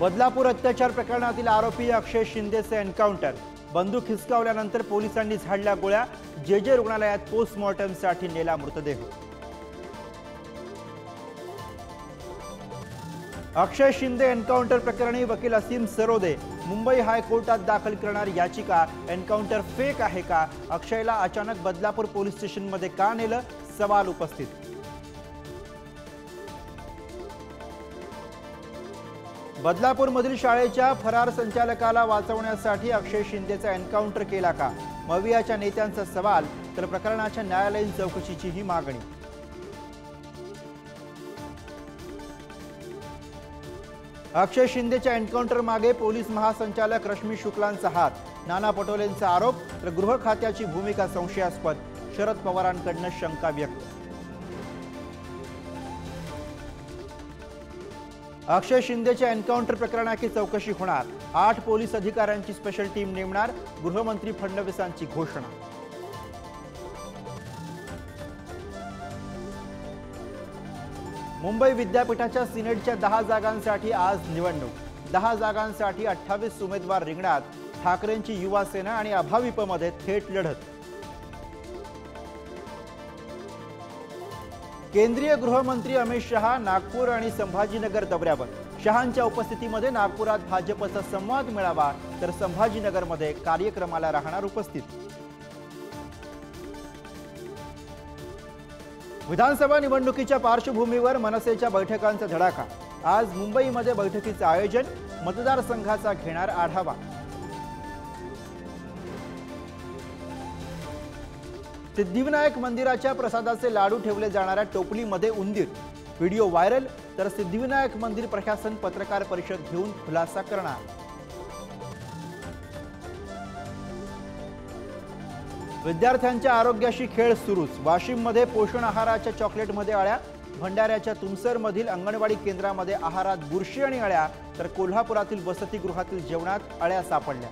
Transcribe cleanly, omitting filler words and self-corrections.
बदलापूर अत्याचार प्रकरणातील आरोपी अक्षय शिंदेचे एन्काउंटर। बंदूक हिसकावल्यानंतर पोलिसांनी झाडल्या गोळ्या। जेजे रुग्णालयात पोस्टमॉर्टमसाठी नेला मृतदेह। अक्षय शिंदे एन्काउंटर प्रकरणी वकील असीम सरोदे मुंबई हायकोर्टात दाखल करणार याचिका। एन्काउंटर फेक आहे का? अक्षयला अचानक बदलापूर पोलीस स्टेशनमध्ये का नेलं? सवाल उपस्थित। बदलापूरमधील शाळेच्या फरार संचालकाला वाचवण्यासाठी अक्षय शिंदेचा एन्काउंटर केला का? मवियाच्या नेत्यांचा सवाल, तर प्रकरणाच्या न्यायालयीन चौकशीचीही मागणी। अक्षय शिंदेच्या एन्काउंटर मागे पोलीस महासंचालक रश्मी शुक्लांचा हात। नाना पटोलेंचा आरोप, तर गृह खात्याची भूमिका संशयास्पद। शरद पवारांकडून शंका व्यक्त। अक्षय शिंदेच्या एन्काउंटर प्रकरणाची चौकशी होणार। 8 पोलीस अधिकाऱ्यांची स्पेशल टीम नेमणार। गृहमंत्री फडणवीसांची घोषणा। मुंबई विद्यापीठाच्या सिनेटच्या 10 जागांसाठी आज निवडणूक। 10 जागांसाठी 28 उमेदवार रिंगणात। ठाकरेंची युवा सेना आणि अभाविपमध्ये थेट लढत। केंद्रीय गृहमंत्री अमित शहा नागपूर आणि संभाजीनगर दौऱ्यावर। शहांच्या उपस्थितीमध्ये नागपुरात भाजपचा संवाद मेळावा, तर संभाजीनगरमध्ये कार्यक्रमाला राहणार उपस्थित। विधानसभा निवडणुकीच्या पार्श्वभूमीवर मनसेच्या बैठकांचा धडाका। आज मुंबईमध्ये बैठकीचे आयोजन। मतदारसंघाचा घेणार आढावा। सिद्धिविनायक मंदिराच्या प्रसादाचे लाडू ठेवले जाणाऱ्या टोपलीमध्ये उंदीर। व्हिडिओ व्हायरल, तर सिद्धिविनायक मंदिर प्रशासन पत्रकार परिषद घेऊन खुलासा करणार। विद्यार्थ्यांच्या आरोग्याशी खेळ सुरूच। वाशिममध्ये पोषण आहाराच्या चॉकलेटमध्ये अळ्या। भंडाऱ्याच्या तुमसरमधील अंगणवाडी केंद्रामध्ये आहारात बुरशी आणि अळ्या, तर कोल्हापुरातील वसतिगृहातील जेवणात अळ्या सापडल्या।